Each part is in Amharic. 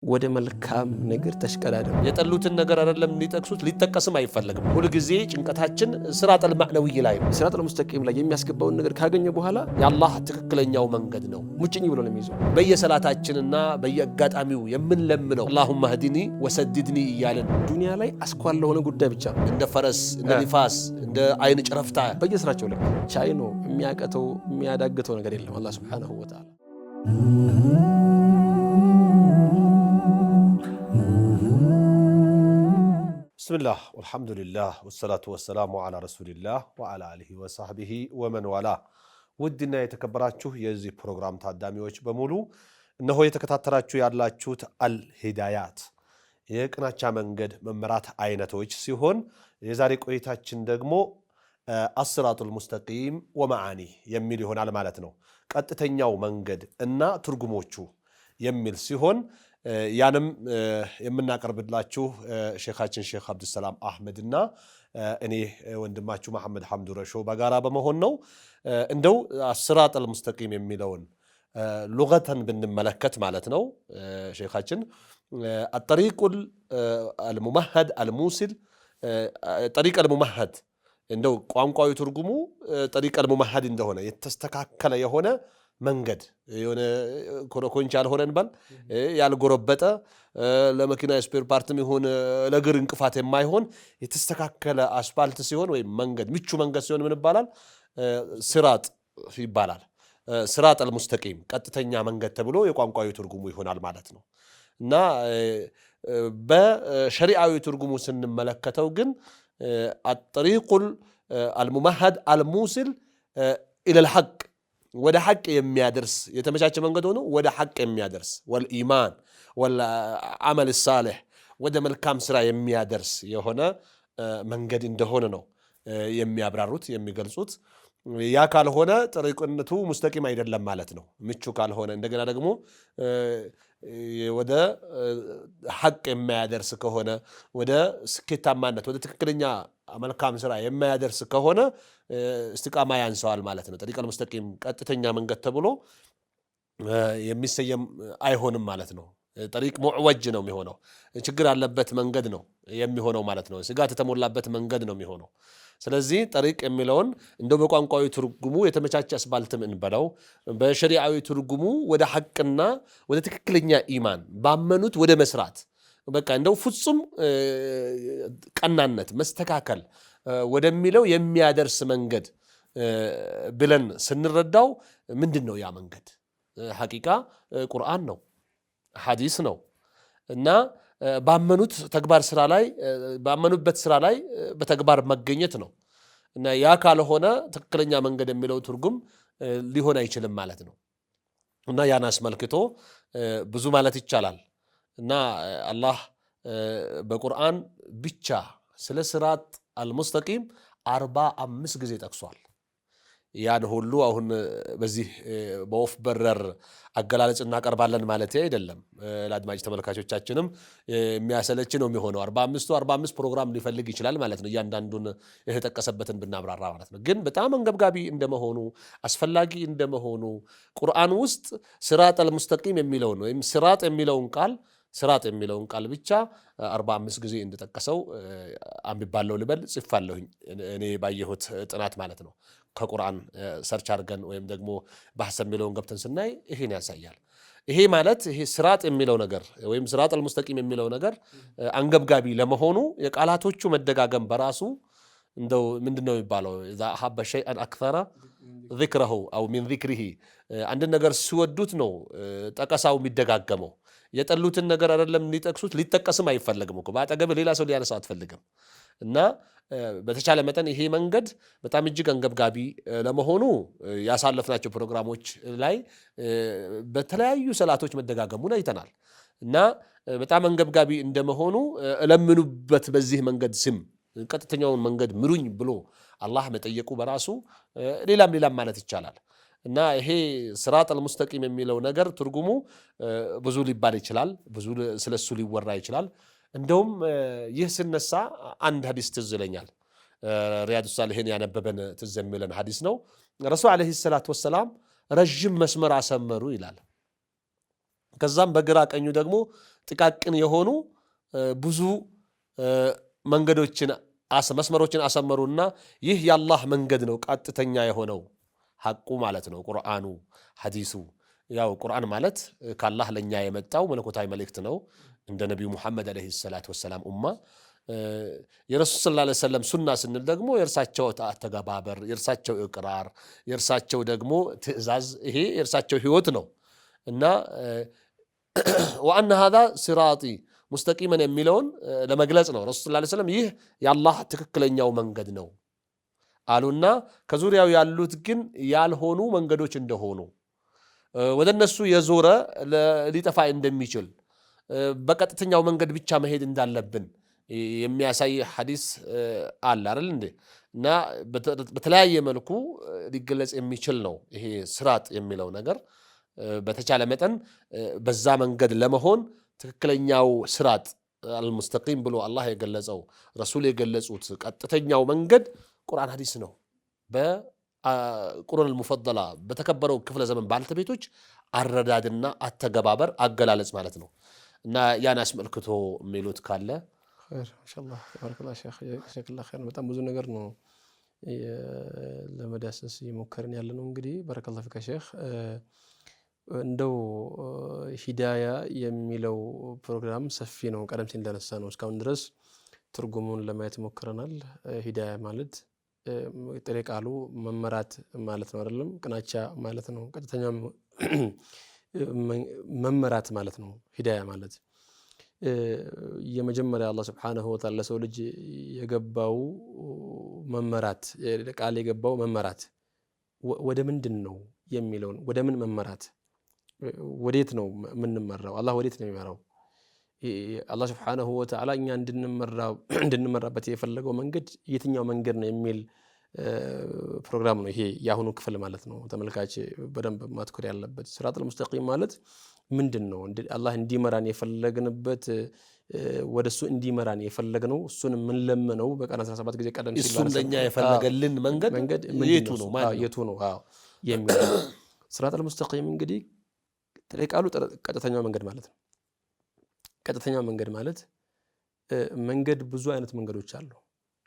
ወደ መልካም ነገር ተሽቀዳደም የጠሉትን ነገር አይደለም ሊጠቅሱት ሊጠቀስም አይፈልግም። ሁሉ ጊዜ ጭንቀታችን ሲራጠል ማዕነዊ ላይ ነው። ሲራጠል ሙስተቂም ላይ የሚያስገባውን ነገር ካገኘ በኋላ የአላህ ትክክለኛው መንገድ ነው ሙጭኝ ብሎ ነው የሚይዘው። በየሰላታችንና በየአጋጣሚው የምንለምነው አላሁመ ህዲኒ ወሰድድኒ እያልን ዱንያ ላይ አስኳል ለሆነ ጉዳይ ብቻ እንደ ፈረስ እንደ ኒፋስ እንደ አይን ጭረፍታ በየስራቸው ላይ ቻይ ነው የሚያቀተው የሚያዳግተው ነገር የለም። አላህ ሱብሓነሁ ወተዓላ ብስሚላህ ወልሐምዱሊላህ ወሰላቱ ወሰላሙ ዓላ ረሱሊላህ ወዓላ አሊሂ ወሰሕቢሂ ወመን ዋላ። ውድና የተከበራችሁ የዚህ ፕሮግራም ታዳሚዎች በሙሉ እነሆ የተከታተላችሁ ያላችሁት አልሂዳያት የቅናቻ መንገድ መመራት አይነቶች ሲሆን የዛሬ ቆይታችን ደግሞ አስራጡል ሙስተቂም ወመዓኒ የሚል ይሆናል ማለት ነው። ቀጥተኛው መንገድ እና ትርጉሞቹ የሚል ሲሆን ያንም የምናቀርብላችሁ ሼኻችን ሼኽ አብዱሰላም አህመድና እኔ ወንድማችሁ መሐመድ ሐምዱ ረሾ በጋራ በመሆን ነው። እንደው አስራጡል ሙስተቂም የሚለውን ሉገተን ብንመለከት ማለት ነው ሼኻችን አጠሪቁል አልሙመሀድ አልሙሲል ጠሪቅ አልሙመሀድ እንደው ቋንቋዊ ትርጉሙ ጠሪቅ አልሙመሀድ እንደሆነ የተስተካከለ የሆነ መንገድ የሆነ ኮረኮንች ያልሆነን ባል ያልጎረበጠ ለመኪና ስፔር ፓርትም ይሁን ለእግር እንቅፋት የማይሆን የተስተካከለ አስፋልት ሲሆን ወይም መንገድ ምቹ መንገድ ሲሆን ምን ይባላል? ሲራጥ ይባላል። ሲራጠል ሙስተቂም ቀጥተኛ መንገድ ተብሎ የቋንቋዊ ትርጉሙ ይሆናል ማለት ነው። እና በሸሪዓዊ ትርጉሙ ስንመለከተው ግን አጠሪቁል አልሙመሀድ አልሙሲል ኢለል ሐቅ ወደ ሐቅ የሚያደርስ የተመቻቸ መንገድ ሆኖ ወደ ሐቅ የሚያደርስ ወልኢማን ወልዓመል ሳሊሕ ወደ መልካም ስራ የሚያደርስ የሆነ መንገድ እንደሆነ ነው የሚያብራሩት የሚገልጹት። ያ ካልሆነ ጠሪቅነቱ ሙስተቂም አይደለም ማለት ነው። ምቹ ካልሆነ እንደገና ደግሞ ወደ ሐቅ የማያደርስ ከሆነ ወደ ስኬታማነት ወደ ትክክለኛ መልካም ስራ የማያደርስ ከሆነ እስቲቃማ ያንሰዋል ማለት ነው። ጠሪቀል ሙስተቂም ቀጥተኛ መንገድ ተብሎ የሚሰየም አይሆንም ማለት ነው። ጠሪቅ ሙዕወጅ ነው የሚሆነው፣ ችግር ያለበት መንገድ ነው የሚሆነው ማለት ነው። ስጋት የተሞላበት መንገድ ነው የሚሆነው። ስለዚህ ጠሪቅ የሚለውን እንደው በቋንቋዊ ትርጉሙ የተመቻቸ አስፋልትም እንበለው፣ በሸሪዓዊ ትርጉሙ ወደ ሐቅና ወደ ትክክለኛ ኢማን ባመኑት ወደ መስራት በቃ እንደው ፍጹም ቀናነት መስተካከል ወደሚለው የሚያደርስ መንገድ ብለን ስንረዳው ምንድን ነው ያ መንገድ? ሐቂቃ ቁርአን ነው፣ ሐዲስ ነው እና ባመኑት ተግባር ስራ ላይ ባመኑበት ስራ ላይ በተግባር መገኘት ነው። እና ያ ካልሆነ ትክክለኛ መንገድ የሚለው ትርጉም ሊሆን አይችልም ማለት ነው። እና ያን አስመልክቶ ብዙ ማለት ይቻላል። እና አላህ በቁርአን ብቻ ስለ ሲራጥ አልሙስተቂም 45 ጊዜ ጠቅሷል። ያን ሁሉ አሁን በዚህ በወፍ በረር አገላለጽ እናቀርባለን ማለት አይደለም። ለአድማጭ ተመልካቾቻችንም የሚያሰለች ነው የሚሆነው። 45 ፕሮግራም ሊፈልግ ይችላል ማለት ነው፣ እያንዳንዱን የተጠቀሰበትን ብናብራራ ማለት ነው። ግን በጣም አንገብጋቢ እንደመሆኑ አስፈላጊ እንደመሆኑ ቁርአን ውስጥ ሲራጠል ሙስተቂም የሚለውን ወይም ሲራጥ የሚለውን ቃል ብቻ 45 ጊዜ እንደጠቀሰው አንብባለሁ ልበል ጽፋለሁኝ እኔ ባየሁት ጥናት ማለት ነው። ከቁርአን ሰርች አድርገን ወይም ደግሞ ባህስ የሚለውን ገብተን ስናይ ይሄን ያሳያል። ይሄ ማለት ይሄ ሲራጥ የሚለው ነገር ወይም ሲራጠል ሙስተቂም የሚለው ነገር አንገብጋቢ ለመሆኑ የቃላቶቹ መደጋገም በራሱ እንደው ምንድነው የሚባለው? ኢዛ አሐበ ሸይአን አክሰረ ዚክረሁ አው ሚን ዚክሪሂ አንድ ነገር ሲወዱት ነው ጠቀሳው የሚደጋገመው። የጠሉትን ነገር አይደለም ሊጠቅሱት ሊጠቀስም አይፈልግም እኮ በአጠገብ ሌላ ሰው ሊያነሳው አትፈልግም። እና በተቻለ መጠን ይሄ መንገድ በጣም እጅግ አንገብጋቢ ለመሆኑ ያሳለፍናቸው ፕሮግራሞች ላይ በተለያዩ ሰላቶች መደጋገሙን አይተናል። እና በጣም አንገብጋቢ እንደመሆኑ እለምኑበት በዚህ መንገድ ስም ቀጥተኛውን መንገድ ምሩኝ ብሎ አላህ መጠየቁ በራሱ ሌላም ማለት ይቻላል። እና ይሄ ሲራጠል ሙስተቂም የሚለው ነገር ትርጉሙ ብዙ ሊባል ይችላል፣ ብዙ ስለሱ ሊወራ ይችላል። እንደውም ይህ ሲነሳ አንድ ሐዲስ ትዝ ይለኛል። ሪያዱ ሳሊሒን ያነበበን ትዝ የሚለን ሐዲስ ነው። ረሱል ዓለይሂ ሰላቱ ወሰላም ረጅም መስመር አሰመሩ ይላል። ከዛም በግራ ቀኙ ደግሞ ጥቃቅን የሆኑ ብዙ መንገዶችን መስመሮችን አሰመሩና ይህ የአላህ መንገድ ነው ቀጥተኛ የሆነው ሐቁ ማለት ነው ቁርአኑ ሐዲሱ። ያው ቁርአን ማለት ከአላህ ለኛ የመጣው መለኮታዊ መልእክት ነው። እንደ ነቢዩ ሙሐመድ ዓለይሂ ሰላቱ ወሰላም ኡማ የረሱል ሰለላሁ ዐለይሂ ወሰለም ሱና ስንል ደግሞ የእርሳቸው አተገባበር፣ የእርሳቸው እቅራር፣ የእርሳቸው ደግሞ ትእዛዝ፣ ይሄ የእርሳቸው ህይወት ነው እና ወአነ ሃዛ ሲራጢ ሙስተቂመን የሚለውን ለመግለጽ ነው። ረሱል ሰለላሁ ዐለይሂ ወሰለም ይህ የአላህ ትክክለኛው መንገድ ነው አሉና ከዙሪያው ያሉት ግን ያልሆኑ መንገዶች እንደሆኑ ወደ እነሱ የዞረ ሊጠፋ እንደሚችል በቀጥተኛው መንገድ ብቻ መሄድ እንዳለብን የሚያሳይ ሐዲስ አለ አይደል እንዴ? እና በተለያየ መልኩ ሊገለጽ የሚችል ነው ይሄ ሲራጥ የሚለው ነገር። በተቻለ መጠን በዛ መንገድ ለመሆን ትክክለኛው ሲራጥ አልሙስተቂም ብሎ አላህ የገለጸው ረሱል የገለጹት ቀጥተኛው መንገድ ቁርአን ሐዲስ ነው። በቁርአን አልሙፈደላ በተከበረው ክፍለ ዘመን ባልተቤቶች አረዳድና አተገባበር አገላለጽ ማለት ነው። እና ያን አስመልክቶ የሚሉት ካለ ማሻአላህ ተባረከላህ ሼኽ ጀዛከላህ ኸይር። በጣም ብዙ ነገር ነው ለመዳሰስ እየሞከርን ያለ ነው። እንግዲህ ባረከላህ ፊከ ሼኽ። እንደው ሂዳያ የሚለው ፕሮግራም ሰፊ ነው። ቀደም ሲል እንደነሳ ነው እስካሁን ድረስ ትርጉሙን ለማየት ሞክረናል። ሂዳያ ማለት ጥሬ ቃሉ መመራት ማለት ነው አይደለም? ቅናቻ ማለት ነው። ቀጥተኛ መመራት ማለት ነው ሂዳያ ማለት። የመጀመሪያ አላህ ሱብሓነሁ ወተዓላ ለሰው ልጅ የገባው መመራት ቃል የገባው መመራት ወደ ምንድን ነው የሚለውን ወደ ምን መመራት ወዴት ነው የምንመራው? አላህ ወዴት ነው የሚመራው? አላህ ሱብሓነሁ ወተዓላ እኛ እንድንመራበት የፈለገው መንገድ የትኛው መንገድ ነው የሚል ፕሮግራም ነው ይሄ የአሁኑ ክፍል ማለት ነው። ተመልካች በደንብ ማትኮር ያለበት ሲራጠል ሙስተቂም ማለት ምንድን ነው? አላህ እንዲመራን የፈለግንበት ወደሱ እንዲመራን የፈለግነው እሱን የምንለምነው በቀን 17 ጊዜ ቀደም ሲል እሱን ለኛ የፈለገልን መንገድ የቱ ነው የቱ ነው የሚለው ሲራጠል ሙስተቂም እንግዲህ ጥሬ ቃሉ ቀጥተኛው መንገድ ማለት ነው። ቀጥተኛው መንገድ ማለት መንገድ ብዙ አይነት መንገዶች አሉ።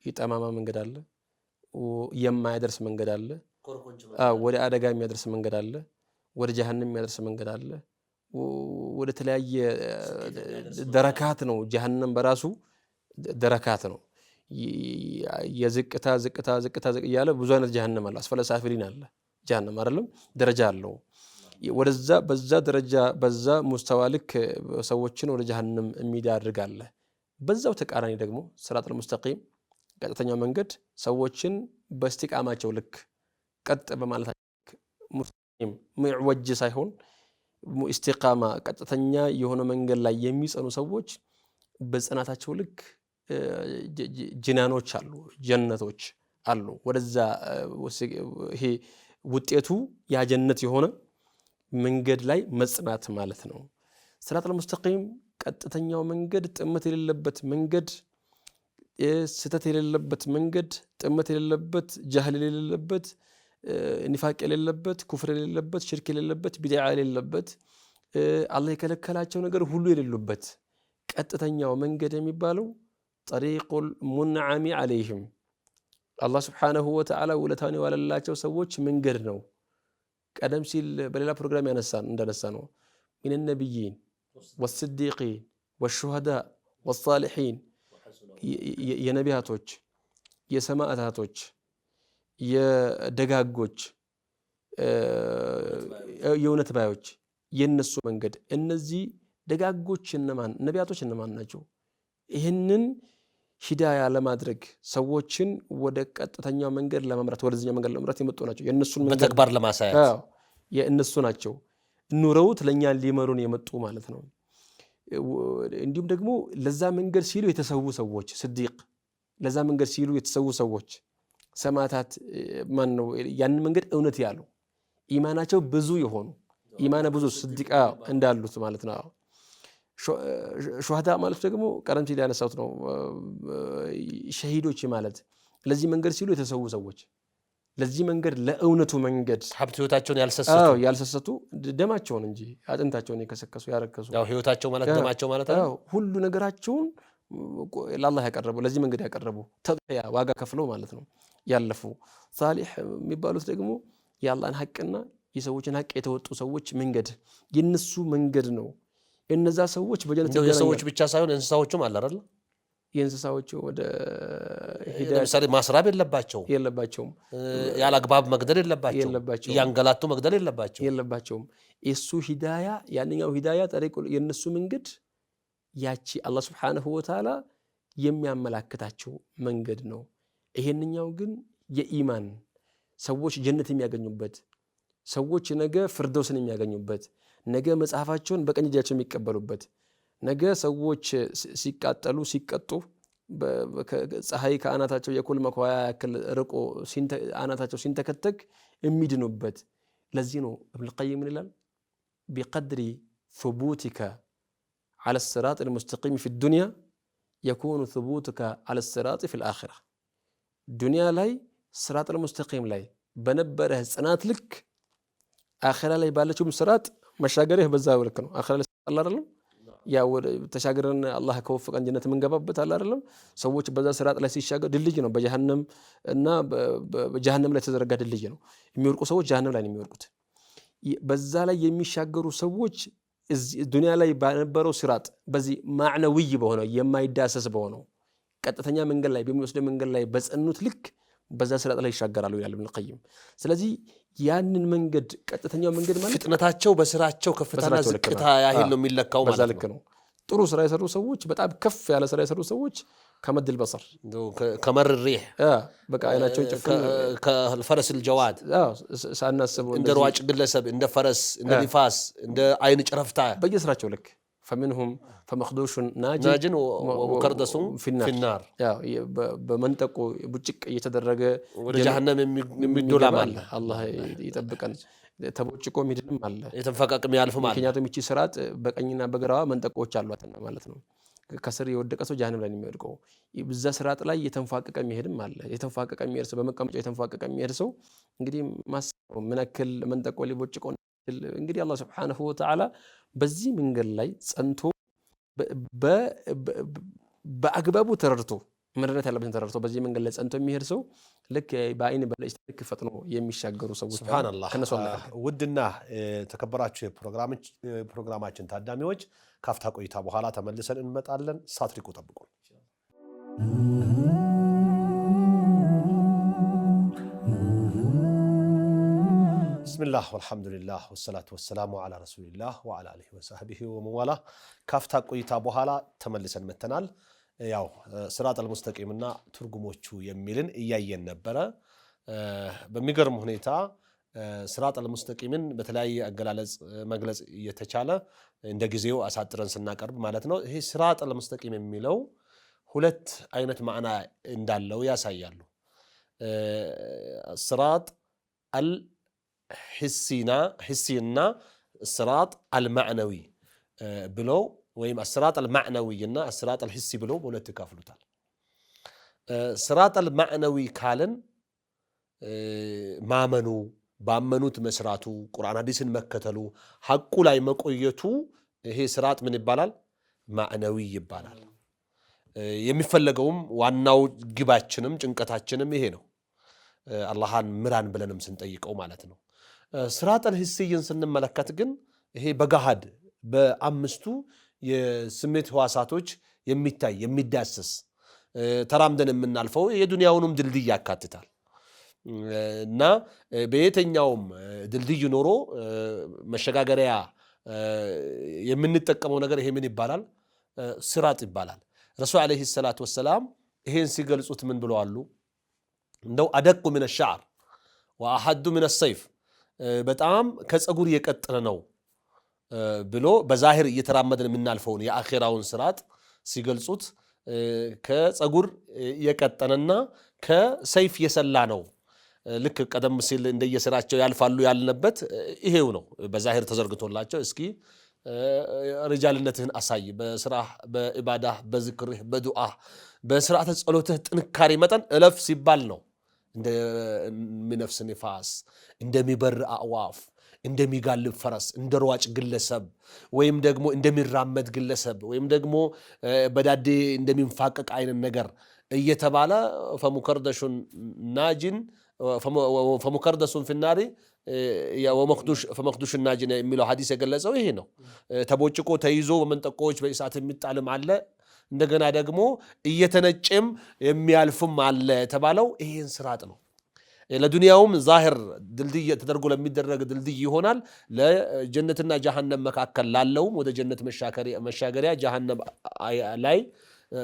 የጠማማ መንገድ አለ፣ የማያደርስ መንገድ አለ፣ ወደ አደጋ የሚያደርስ መንገድ አለ፣ ወደ ጀሃነም የሚያደርስ መንገድ አለ፣ ወደ ተለያየ ደረካት ነው። ጀሃነም በራሱ ደረካት ነው። የዝቅታ ዝቅታ ዝቅታ እያለ ብዙ አይነት ጀሃነም አለ። አስፈለ ሳፊሊን አለ ጀሃነም አይደለም፣ ደረጃ አለው። ወደዛ በዛ ደረጃ በዛ ሙስተዋ ልክ ሰዎችን ወደ ጀሃነም የሚዳርግ አለ። በዛው ተቃራኒ ደግሞ ሲራጠል ሙስተቂም ቀጥተኛው መንገድ ሰዎችን በእስቲቃማቸው ልክ ቀጥ በማለታቸው ልክ ሙስተቂም ሙዕወጅ ሳይሆን ኢስቲቃማ ቀጥተኛ የሆነ መንገድ ላይ የሚጸኑ ሰዎች በጽናታቸው ልክ ጅናኖች አሉ፣ ጀነቶች አሉ። ወደዛ ይሄ ውጤቱ ያ ጀነት የሆነ መንገድ ላይ መጽናት ማለት ነው። ሲራጠል ሙስተቂም ቀጥተኛው መንገድ ጥመት የሌለበት መንገድ፣ ስተት የሌለበት መንገድ፣ ጥመት የሌለበት፣ ጃህል የሌለበት፣ ኒፋቅ የሌለበት፣ ኩፍር የሌለበት፣ ሽርክ የሌለበት፣ ቢድዓ የሌለበት፣ አላህ የከለከላቸው ነገር ሁሉ የሌሉበት ቀጥተኛው መንገድ የሚባለው ጠሪቁል ሙንዓሚ ዐለይሂም አላህ ሱብሓነሁ ወተዓላ ውለታውን የዋለላቸው ሰዎች መንገድ ነው። ቀደም ሲል በሌላ ፕሮግራም እንዳነሳ ነው ሚነ ነቢይን ወስዲቂን ወሹሃዳ ወሳሊሒን የነቢያቶች፣ የሰማዕታቶች፣ የደጋጎች፣ የእውነት ባዮች የነሱ መንገድ። እነዚህ ደጋጎች እነማን ነቢያቶች እነማን ናቸው? ይህንን ሂዳያ ለማድረግ ሰዎችን ወደ ቀጥተኛው መንገድ ለመምራት ወደዚህኛው መንገድ ለመምራት የመጡ ናቸው። የእነሱን መንገድ በተግባር ለማሳየት የእነሱ ናቸው። ኑረውት ለእኛ ሊመሩን የመጡ ማለት ነው። እንዲሁም ደግሞ ለዛ መንገድ ሲሉ የተሰዉ ሰዎች ስዲቅ፣ ለዛ መንገድ ሲሉ የተሰዉ ሰዎች ሰማዕታት ማን ነው? ያን መንገድ እውነት ያሉ ኢማናቸው ብዙ የሆኑ ኢማና ብዙ ስዲቃ እንዳሉት ማለት ነው። ሹሃዳ ማለት ደግሞ ቀደም ሲል ያነሳሁት ነው። ሸሂዶች ማለት ለዚህ መንገድ ሲሉ የተሰዉ ሰዎች ለዚህ መንገድ ለእውነቱ መንገድ ሀብት ህይወታቸውን ያልሰሰቱ ደማቸውን እንጂ አጥንታቸውን የከሰከሱ ያረከሱ ያው ህይወታቸው ማለት ደማቸው ማለት ነው። ሁሉ ነገራቸውን ለአላህ ያቀረቡ ለዚህ መንገድ ያቀረቡ ተጥያ ዋጋ ከፍለው ማለት ነው ያለፉ። ሳሊህ የሚባሉት ደግሞ የአላህን ሐቅና የሰዎችን ሐቅ የተወጡ ሰዎች መንገድ የነሱ መንገድ ነው። እነዛ ሰዎች በጀነት የሰዎች ብቻ ሳይሆን እንስሳዎችም አለ አይደል? የእንስሳዎች ወደ ለምሳሌ ማስራብ የለባቸውም፣ ያላግባብ መግደል የለባቸውም፣ ያንገላቱ መግደል የለባቸውም። እሱ ሂዳያ ያንኛው ሂዳያ ጠሪቁ የነሱ መንገድ ያቺ አላህ Subhanahu Wa Ta'ala የሚያመላክታቸው መንገድ ነው። ይሄንኛው ግን የኢማን ሰዎች ጀነት የሚያገኙበት ሰዎች ነገ ፍርደውስን የሚያገኙበት ነገ መጽሐፋቸውን በቀኝ እጃቸው የሚቀበሉበት ነገ ሰዎች ሲቃጠሉ ሲቀጡ ፀሐይ ከአናታቸው የኩል መኳያ ያክል ርቆ አናታቸው ሲንተከተክ የሚድኑበት። ለዚህ ነው ኢብኑ ቀይም ይላል بقدر ثبوتك على الصراط المستقيم في الدنيا يكون ثبوتك على الصراط في الآخرة. الدنيا لاي الصراط المستقيم لاي بنبره ጽናት ልክ አኺራ ላይ ባለችው صراط መሻገርህ በዛው ልክ ነው። አኺራ ላይ አላህ አይደለም ያው ተሻገረን አላህ ከወፈቀን ጀነት መንገባበት አለ አይደለም። ሰዎች በዛ صراط ላይ ሲሻገሩ ድልድይ ነው በጀሃነም እና በጀሃነም ላይ ተዘረጋ ድልድይ ነው። የሚወርቁ ሰዎች ጀሃነም ላይ ነው የሚወርቁት። በዛ ላይ የሚሻገሩ ሰዎች ዱንያ ላይ ባነበረው صراط በዚህ ማዕነዊ በሆነው የማይዳሰስ በሆነው ቀጥተኛ መንገድ ላይ በሚወስደው መንገድ ላይ በጸኑት ልክ በዛ صراط ላይ ይሻገራሉ ይላል ኢብኑ ቀይም። ስለዚህ ያንን መንገድ ቀጥተኛው መንገድ ማለት ፍጥነታቸው በስራቸው ከፍታና ዝቅታ ያህል ነው የሚለካው ማለት ነው። ጥሩ ስራ የሰሩ ሰዎች በጣም ከፍ ያለ ስራ የሰሩ ሰዎች ከመድል በሰር ከመር الريح በቃ አይናቸው ጭፍን ከፈረስ الجواد ሳናስበው እንደ ሯጭ ግለሰብ እንደ ፈረስ እንደ ንፋስ እንደ አይን ጭረፍታ በየስራቸው ልክ فمنهم فمخدوش ناج وكردس في النار በመንጠቆ ቡጭቅ እየተደረገ ወደ ጀሃነም የሚዶላ ማለት አላህ ይጠብቀን። ተቦጭቆ የሚድንም አለ የተንፈቀቅ የሚያልፍ ማለት ምክንያቱም እቺ صراط በቀኝና በግራዋ መንጠቆች አሏትና ማለት ነው። ከስር የወደቀ ሰው ጀሃነም ላይ ነው የሚወድቀው። በዛ صراط ላይ የተንፋቀቀ የሚሄድም አለ። የተንፋቀቀ የሚሄድ ሰው በመቀመጫው የተንፋቀቀ የሚሄድ ሰው እንግዲህ ማሰብ ምን ያክል መንጠቆ ሊቦጭቆ እንግዲህ አላህ Subhanahu Wa Ta'ala በዚህ መንገድ ላይ ጸንቶ በአግባቡ ተረድቶ መረዳት ያለበትን ተረድቶ በዚህ መንገድ ላይ ጸንቶ የሚሄድ ሰው ልክ በአይን በለጭ ልክ ፈጥኖ የሚሻገሩ ሰዎች ሱብሃንአላህ። ውድና ተከበራችሁ የፕሮግራማችን ታዳሚዎች ካፍታ ቆይታ በኋላ ተመልሰን እንመጣለን። ሳትሪቁ ጠብቁ። ብስሚላህ ወልሐምዱሊላህ ወሰላቱ ወሰላሙ ዐላ ረሱሊላህ ወዐላ አሊሂ ወሰህቢሂ ወመንዋላ። ካፍታ ቆይታ በኋላ ተመልሰን መተናል። ያው ሲራጠል ሙስተቂምና ትርጉሞቹ የሚልን እያየን ነበረ። በሚገርም ሁኔታ ሲራጠል ሙስተቂምን በተለያየ አገላለጽ መግለጽ እየተቻለ እንደ ጊዜው አሳጥረን ስናቀርብ ማለት ነው። ይሄ ሲራጠል ሙስተቂም የሚለው ሁለት አይነት ማዕና እንዳለው ያሳያሉ። ሲራጥ حسينا الصراط المعنوي بلو ويم الصراط المعنوي እና الصراط الحسي ብለው በሁለት ይከፍሉታል። الصراط المعنوي ካልን ማመኑ ባመኑት መስራቱ ቁርአን ሐዲስን መከተሉ ሐቁ ላይ መቆየቱ ይሄ صراط ምን ይባላል? ማዕነዊ ይባላል። የሚፈለገውም ዋናው ግባችንም ጭንቀታችንም ይሄ ነው። አላህን ምራን ብለንም ስንጠይቀው ማለት ነው። ሲራጠል ሂስይን ስንመለከት ግን ይሄ በገሃድ በአምስቱ የስሜት ህዋሳቶች የሚታይ የሚዳሰስ ተራምደን የምናልፈው የዱንያውንም ድልድይ ያካትታል እና በየትኛውም ድልድይ ኖሮ መሸጋገሪያ የምንጠቀመው ነገር ይሄ ምን ይባላል? ሲራጥ ይባላል። ረሱል አለይሂ ሰላቱ ወሰላም ይሄን ሲገልጹት ምን ብለዋሉ? እንደው አደቁ ምን الشعر وأحد من السيف በጣም ከፀጉር የቀጠነ ነው ብሎ በዛሂር እየተራመደን የምናልፈውን የአኺራውን ሲራጥ ሲገልጹት ከፀጉር የቀጠነና ከሰይፍ የሰላ ነው። ልክ ቀደም ሲል እንደየስራቸው ያልፋሉ ያልነበት ይሄው ነው። በዛሂር ተዘርግቶላቸው እስኪ ሪጃልነትህን አሳይ በስራህ በኢባዳህ በዝክርህ በዱዓህ በስርዓተ ጸሎትህ ጥንካሬ መጠን እለፍ ሲባል ነው እንደሚነፍስ ንፋስ፣ እንደሚበር አዕዋፍ፣ እንደሚጋልብ ፈረስ፣ እንደ ሯጭ ግለሰብ ወይም ደግሞ እንደሚራመድ ግለሰብ ወይም ደግሞ በዳዴ እንደሚንፋቀቅ አይነት ነገር እየተባለ ፈሙከርደሹን ናጅን ፈሙከርደሱን ፊናሪ ፈመክዱሽ ናጅን የሚለው ሐዲስ የገለጸው ይሄ ነው። ተቦጭቆ ተይዞ በመንጠቆዎች በእሳት የሚጣልም አለ፣ እንደገና ደግሞ እየተነጨም የሚያልፍም አለ የተባለው ይሄን ስራጥ ነው። ለዱንያውም ዛሂር ድልድይ ተደርጎ ለሚደረግ ድልድይ ይሆናል። ለጀነትና ጀሃነም መካከል ላለውም ወደ ጀነት መሻገሪያ ጀሃነም ላይ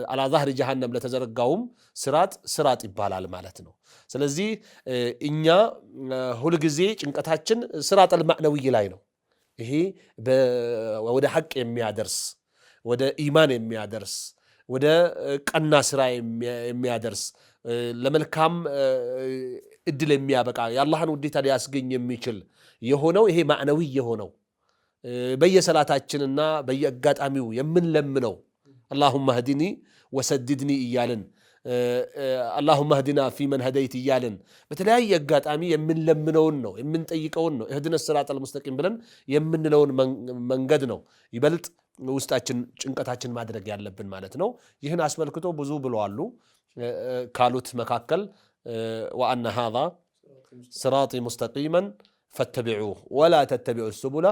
አላ ዛህሪ ጀሃነም ለተዘረጋውም ስራጥ ይባላል ማለት ነው። ስለዚህ እኛ ሁልጊዜ ጭንቀታችን ስራጠል ማዕነውይ ላይ ነው። ይሄ ወደ ሐቅ የሚያደርስ ወደ ኢማን የሚያደርስ ወደ ቀና ስራ የሚያደርስ ለመልካም እድል የሚያበቃ የአላህን ውዴታ ሊያስገኝ የሚችል የሆነው ይሄ ማዕነዊ የሆነው በየሰላታችንና በየአጋጣሚው የምንለምነው አላሁመ ህዲኒ ወሰድድኒ እያልን አላሁመ ህዲና ፊመን ሀደይት እያልን በተለያየ አጋጣሚ የምንለምነውን ነው የምንጠይቀውን ነው እህድነ ሲራጠል ሙስተቂም ብለን የምንለውን መንገድ ነው ይበልጥ ውስጣችን ጭንቀታችን ማድረግ ያለብን ማለት ነው። ይህን አስመልክቶ ብዙ ብለዋሉ ካሉት መካከል ወአነ ሃዛ ሲራጢ ሙስተቂመን ፈተቢዑሁ ወላ ተተቢዑ ሱቡለ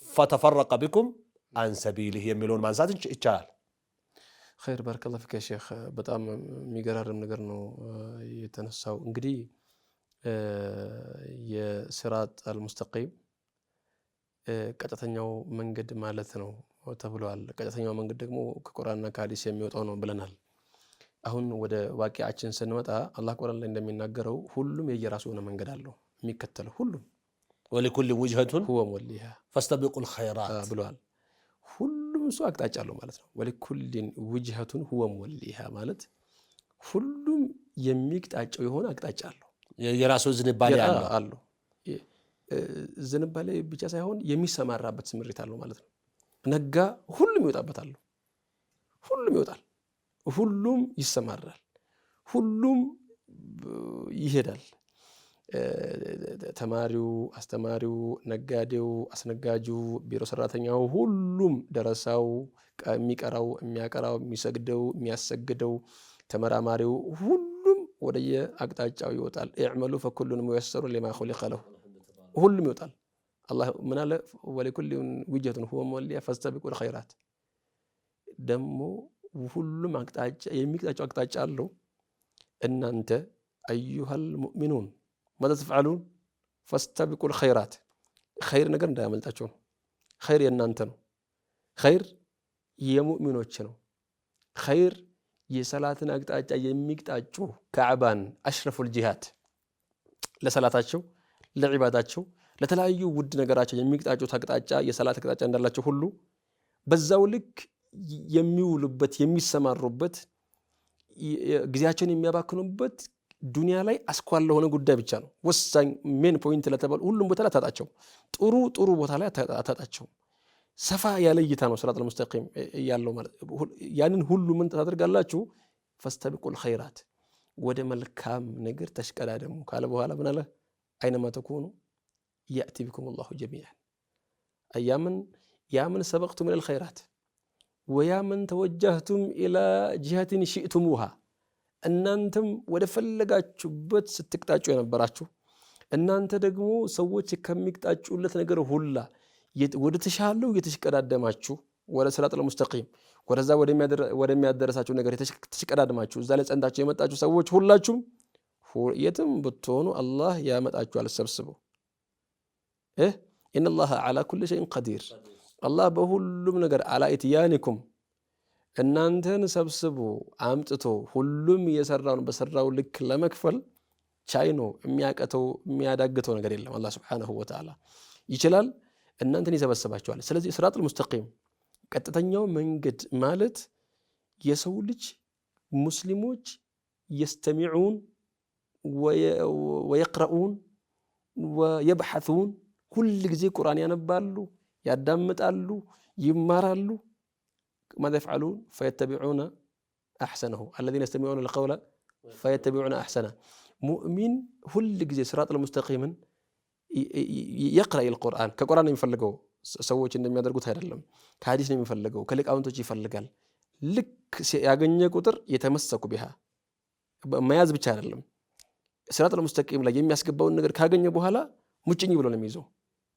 ፈተፈረቀ ቢኩም አን ሰቢሊህ የሚለውን ማንሳት ይቻላል። ኸይር ባረከላሁ ፊከ ሼኽ፣ በጣም የሚገራርም ነገር ነው የተነሳው። እንግዲህ የሲራጥ አልሙስተቂም ቀጥተኛው መንገድ ማለት ነው ተብሏል። ቀጥተኛው መንገድ ደግሞ ከቁርአንና ከሐዲስ የሚወጣው ነው ብለናል። አሁን ወደ ዋቂዓችን ስንመጣ አላህ ቁርአን ላይ እንደሚናገረው ሁሉም የየራሱ የሆነ መንገድ አለው የሚከተለው ሁሉም ወሊኩል ወጅሀቱን ሁወ ሙወሊሃ ፈስተቢቁል ኸይራት ብለዋል። ሁሉም እሱ አቅጣጫ አለው ማለት ነው። ወሊኩልን ወጅሀቱን ሁወ ሙወሊሃ ማለት ሁሉም የሚቅጣጫው የሆነ አቅጣጫ አለው፣ የራሱ ዝንባሌ አለው። ዝንባሌ ብቻ ሳይሆን የሚሰማራበት ስምሪት አለው ማለት ነው። ነጋ ሁሉም ይወጣበታል፣ ሁሉም ይወጣል፣ ሁሉም ይሰማራል፣ ሁሉም ይሄዳል። ተማሪው፣ አስተማሪው፣ ነጋዴው፣ አስነጋጁ፣ ቢሮ ሰራተኛው፣ ሁሉም ደረሳው፣ የሚቀራው፣ የሚያቀራው፣ የሚሰግደው፣ የሚያሰግደው፣ ተመራማሪው፣ ሁሉም ወደየ አቅጣጫው ይወጣል። ኢዕመሉ ፈኩሉን ሙየሰሩ ሊማ ኹሊቀ ለሁ፣ ሁሉም ይወጣል። አላህ ምን አለ? ወሊኩልን ወጅሀቱን ሁወ ሙወሊሃ ፈስተቢቁል ኸይራት። ደግሞ ሁሉም አቅጣጫ የሚቅጣጫው አቅጣጫ አለው። እናንተ አዩሃል ሙእሚኑን ማዛ ተፍዐሉን ፈስተቢቁል ኸይራት፣ ኸይር ነገር እንዳያመልጣቸው ነው። ኸይር የእናንተ ነው። ኸይር የሙእሚኖች ነው። ኸይር የሰላትን አቅጣጫ የሚቅጣጩ ካዕባን አሽረፉል ጂሃድ ለሰላታቸው ለዒባዳቸው ለተለያዩ ውድ ነገራቸው የሚቅጣጩት አቅጣጫ የሰላት አቅጣጫ እንዳላቸው ሁሉ በዛው ልክ የሚውሉበት የሚሰማሩበት ጊዜያቸውን የሚያባክኑበት ዱንያ ላይ አስኳል ለሆነ ጉዳይ ብቻ ነው። ወሳኝ ሜን ፖይንት ለተባሉ ሁሉም ቦታ ላይ አታጣቸው። ጥሩ ቦታ ላይ አታጣቸው። ሰፋ ያለ እይታ ነው ሲራጠል ሙስተቂም ያለው ማለት። ያንን ሁሉ ምን ታደርጋላችሁ? ፈስተቢቁል ኸይራት፣ ወደ መልካም ነገር ተሽቀዳደሙ ካለ በኋላ ምን አለ? አይነማ ተኩኑ ያእቲ ቢኩም አላሁ ጀሚዓን። ያምን ሰበቅቱም ኢለል ኸይራት ወያምን ተወጀህቱም ኢላ ጂሃቲን ሽእቱሙሃ፣ እናንተም ወደ ፈለጋችሁበት ስትቅጣጩ የነበራችሁ እናንተ ደግሞ ሰዎች ከሚቅጣጩለት ነገር ሁላ ወደ ተሻለው የተሽቀዳደማችሁ ወደ ሲራጠል ሙስተቂም ወደዛ ወደሚያደረሳችሁ ነገር የተሽቀዳደማችሁ እዛ ላይ ጸንታችሁ የመጣችሁ ሰዎች ሁላችሁም የትም ብትሆኑ አላህ ያመጣችኋል ሰብስበው። ኢነላሃ ዐላ ኩሊ ሸይኢን ቀዲር፣ አላህ በሁሉም ነገር ዐላ ኢትያኒኩም፣ እናንተን ሰብስቦ አምጥቶ ሁሉም የሰራውን በሰራው ልክ ለመክፈል ቻይ ነው። የሚያቀተው የሚያዳግተው ነገር የለም። አላህ ሱብሓነሁ ወተዓላ ይችላል፣ እናንተን ይሰበስባችኋል። ስለዚህ ሲራጠል ሙስተቂም ቀጥተኛው መንገድ ማለት የሰው ልጅ ሙስሊሞች የስተሚዑን ወየቅረኡን ወየብሐቱን ሁል ጊዜ ቁርአን ያነባሉ፣ ያዳምጣሉ፣ ይማራሉ። ማዛ የፍዐሉን ፈየተቢዑነ አሕሰነሁ አለዚነ የስተሚዑነ አልቀውለ ፈየተቢዑነ አሕሰነ። ሙእሚን ሁል ጊዜ ሲራጠል ሙስተቂምን يقرأ القرآن ከቁርአን ነው የሚፈልገው ሰዎች እንደሚያደርጉት አይደለም ከሐዲስ ነው የሚፈልገው ከሊቃውንቶች ይፈልጋል ልክ ያገኘ ቁጥር የተመሰኩ ቢሃ መያዝ ብቻ አይደለም ሲራጠል ሙስተቂም ላይ የሚያስገባውን ነገር ካገኘ በኋላ ሙጭኝ ብሎ ነው የሚይዘው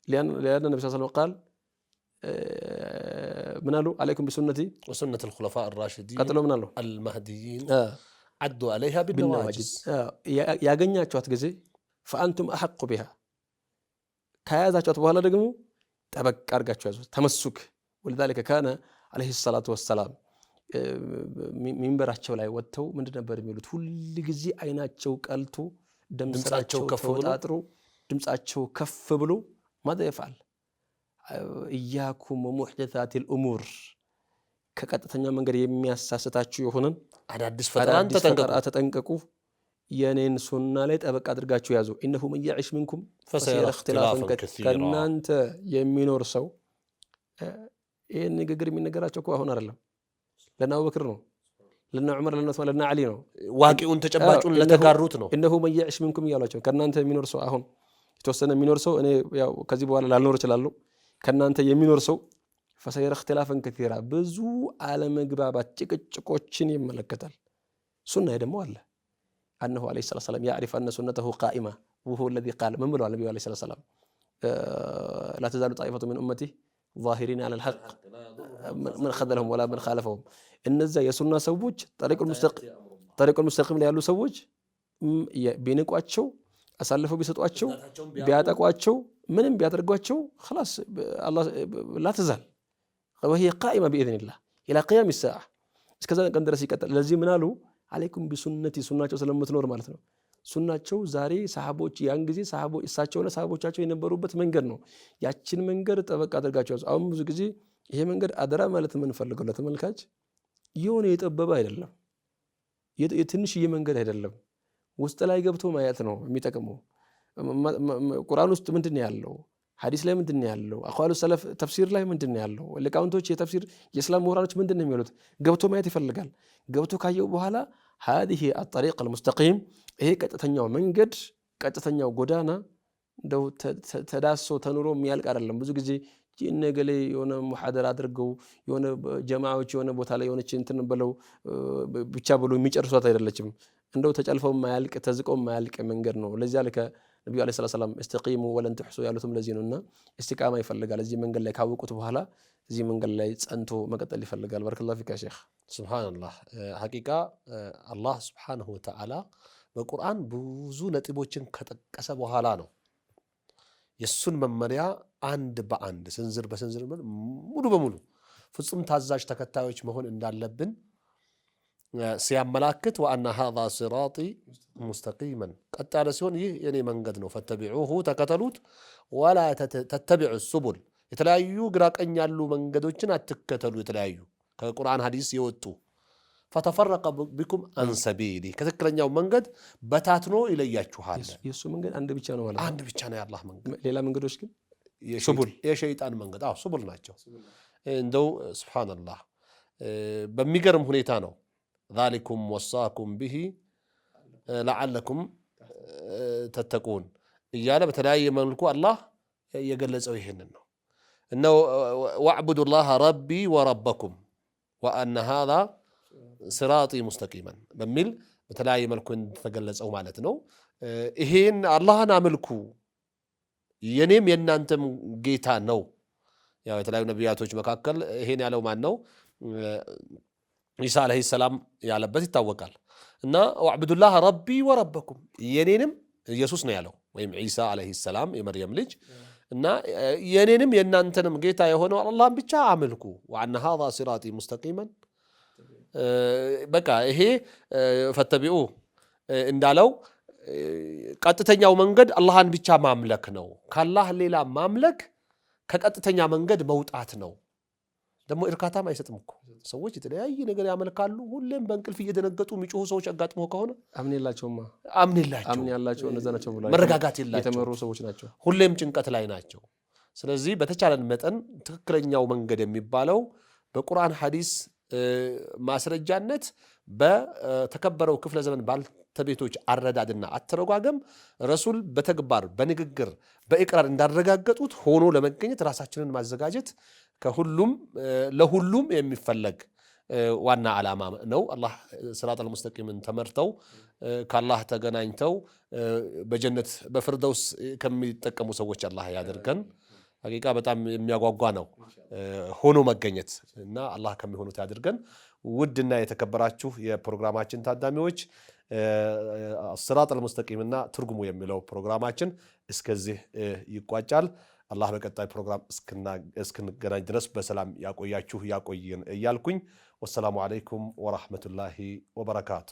ሊያን ነብዩ ሰለላሁ ዐለይሂ ወሰለም ቃል ምናሉ عليكم بسنتي وسنة الخلفاء الراشدين ቀጥሎ ምናሉ المهديين عدوا عليها بالنواجذ ያገኛቸዋት ጊዜ فأنتم أحق بها ከያዛቸዋት በኋላ ደግሞ ጠበቅ አድርጋቸው ያዙ ተመስክ ولذلك كان عليه الصلاة والسلام ሚንበራቸው ላይ ወጥተው ምንድን ነበር የሚሉት ሁሉ ጊዜ አይናቸው ቀልቶ ድምጻቸው ተወጣጥሮ ድምጻቸው ከፍ ብሎ ماذا يفعل إياكم ومحدثات الأمور ከቀጥተኛ መንገድ የሚያሳስታችሁ የሆነን አዳዲስ ፈጠራን ተጠንቀቁ የኔን ሱና ላይ ጠበቅ አድርጋችሁ ያዙ إنه من يعش منكم فسيرى اختلافا كثيرا ከናንተ የሚኖር ሰው ይሄን ንግግር የሚነገራቸው እኮ አሁን አይደለም ለና አቡበክር ነው ለና ዑመር ለና ዑስማን ለና አሊ ነው ዋቂውን ተጨባጩን ለተጋሩት ነው إنه من يعش منكم ያሏቸው ከናንተ የሚኖር ሰው አሁን የተወሰነ የሚኖር ሰው እኔ ያው ከዚህ በኋላ ላልኖር እችላለሁ ከናንተ የሚኖር ሰው فسيرى اختلافا كثيرا ብዙ አለመግባባት ጭቅጭቆችን ይመለከታል ሱና ደግሞ አለ أنه عليه الصلاة والسلام يعرف أن سنته قائمة وهو الذي قال من بلغ النبي عليه الصلاة والسلام لا تزال طائفة من أمتي ظاهرين على الحق من خذلهم ولا من خالفهم እነዛ የሱና ሰዎች طريق المستقيم ላይ ያሉ ሰዎች ቢንቋቸው አሳልፈው ቢሰጧቸው ቢያጠቋቸው ምንም ቢያደርጓቸው خلاص الله لا تزال وهي قائمة بإذن الله إلى قيام الساعة እስከዛ ቀን ድረስ ይቀጥላል ለዚህ ምን አሉ عليكم بسنتي ሱናቸው ስለምትኖር ማለት ነው ሱናቸው ዛሬ ሰሃቦች ያን ጊዜ ሰሃቦች እሳቸውና ሰሃቦቻቸው የነበሩበት መንገድ ነው ያችን መንገድ ጠበቅ አድርጋቸው አሁን ብዙ ጊዜ ይሄ መንገድ አደራ ማለት ምን ፈልገው ለተመልካች የሆነ የጠበበ አይደለም የትንሽዬ መንገድ አይደለም ውስጥ ላይ ገብቶ ማየት ነው የሚጠቅመው ቁርአን ውስጥ ምንድነው ያለው ሐዲስ ላይ ምንድነው ያለው አቋሉ ሰለፍ ተፍሲር ላይ ምንድነው ያለው ሊቃውንቶች የተፍሲር የእስላም ምሁራኖች ምንድነው የሚሉት ገብቶ ማየት ይፈልጋል ገብቶ ካየው በኋላ هذه الطريق المستقيم ይሄ ቀጥተኛው መንገድ ቀጥተኛው ጎዳና እንደው ተዳሶ ተኑሮ የሚያልቅ አይደለም ብዙ ጊዜ ነገሌ የሆነ ሙሐደራ አድርገው የሆነ ጀማዓዎች የሆነ ቦታ ላይ የሆነች እንትን ብለው ብቻ ብሎ የሚጨርሷት አይደለችም እንደው ተጨልፈው ማያልቅ ተዝቀው ማያልቅ መንገድ ነው ለዚያ ለከ ነብዩ አለይሂ ሰላም استقيموا ولن تحصوا ያሉትም ለዚህ ነውና ኢስቲቃማ ይፈልጋል እዚህ መንገድ ላይ ካወቁት በኋላ እዚህ መንገድ ላይ ጸንቶ መቀጠል ይፈልጋል ባረከላሁ ፊካ ሼክ ሱብሃንአላህ ሐቂቃ አላህ ሱብሃነሁ ወተዓላ በቁርአን ብዙ ነጥቦችን ከጠቀሰ በኋላ ነው የሱን መመሪያ አንድ በአንድ ስንዝር በስንዝር ሙሉ በሙሉ ፍጹም ታዛዥ ተከታዮች መሆን እንዳለብን ሲያመላክት وأن هذا صراطي مستقيما ቀጥ ያለ ሲሆን ይህ የኔ መንገድ ነው ፈተቢዑሁ ተከተሉት ولا تتبعوا السبل የተለያዩ ግራ ቀኝ ያሉ መንገዶችን አትከተሉ የተለያዩ ከቁርአን ሐዲስ የወጡ فتفرق بكم عن سبيلي ከትክክለኛው መንገድ በታትኖ ይለያችኋል የሱ መንገድ አንድ ብቻ ነው ማለት አንድ ብቻ ነው የአላህ መንገድ ሌላ መንገዶች ግን የሸይጣን መንገድ ሱቡል ናቸው እንደው ሱብሃንአላህ በሚገርም ሁኔታ ነው ذلكم وصاكم به لعلكم تتقون እያለ በተለያየ መልኩ አላህ የገለጸው ይሄንን ነው እነሆ واعبدوا الله ربي وربكم وأن هذا صراطي مستقيما በሚል በተለያየ መልኩ ተገለጸው ማለት ነው ይሄን አላህን አምልኩ የኔም የናንተም ጌታ ነው ያው የተለያዩ ነቢያቶች መካከል ይሄን ያለው ማን ነው ኢሳ አለይሂ ሰላም ያለበት ይታወቃል እና ወዕብዱላህ ረቢ ወረበኩም የኔንም ኢየሱስ ነው ያለው ወይም ኢሳ አለይሂ ሰላም የመርየም ልጅ እና የኔንም የናንተንም ጌታ የሆነው አላህን ብቻ አምልኩ وأن هذا صراطي مستقيما በቃ ይሄ ፈተቢኡ እንዳለው ቀጥተኛው መንገድ አላህን ብቻ ማምለክ ነው ካላህ ሌላ ማምለክ ከቀጥተኛ መንገድ መውጣት ነው ደግሞ እርካታም አይሰጥም እኮ ሰዎች የተለያየ ነገር ያመልካሉ ሁሌም በእንቅልፍ እየደነገጡ የሚጮሁ ሰዎች አጋጥመው ከሆነ አምን ያላቸው እነዛ ናቸው ብለው መረጋጋት የላቸው የተመሩ ሰዎች ናቸው ሁሌም ጭንቀት ላይ ናቸው ስለዚህ በተቻለን መጠን ትክክለኛው መንገድ የሚባለው በቁርአን ሐዲስ ማስረጃነት በተከበረው ክፍለ ዘመን ባልተቤቶች አረዳድና አተረጓገም ረሱል በተግባር በንግግር በኢቅራር እንዳረጋገጡት ሆኖ ለመገኘት ራሳችንን ማዘጋጀት ከሁሉም ለሁሉም የሚፈለግ ዋና ዓላማ ነው። አላህ ሲራጠል ሙስተቂምን ተመርተው ከአላህ ተገናኝተው በጀነት በፍርደውስ ከሚጠቀሙ ሰዎች አላህ ያደርገን። ሐቂቃ በጣም የሚያጓጓ ነው ሆኖ መገኘት እና አላህ ከሚሆኑት ያድርገን። ውድና የተከበራችሁ የፕሮግራማችን ታዳሚዎች ሲራጠል ሙስተቂምና ትርጉሙ የሚለው ፕሮግራማችን እስከዚህ ይቋጫል። አላህ በቀጣይ ፕሮግራም እስክንገናኝ ድረስ በሰላም ያቆያችሁ ያቆየን እያልኩኝ ወሰላሙ አለይኩም ወራህመቱላሂ ወበረካቱ።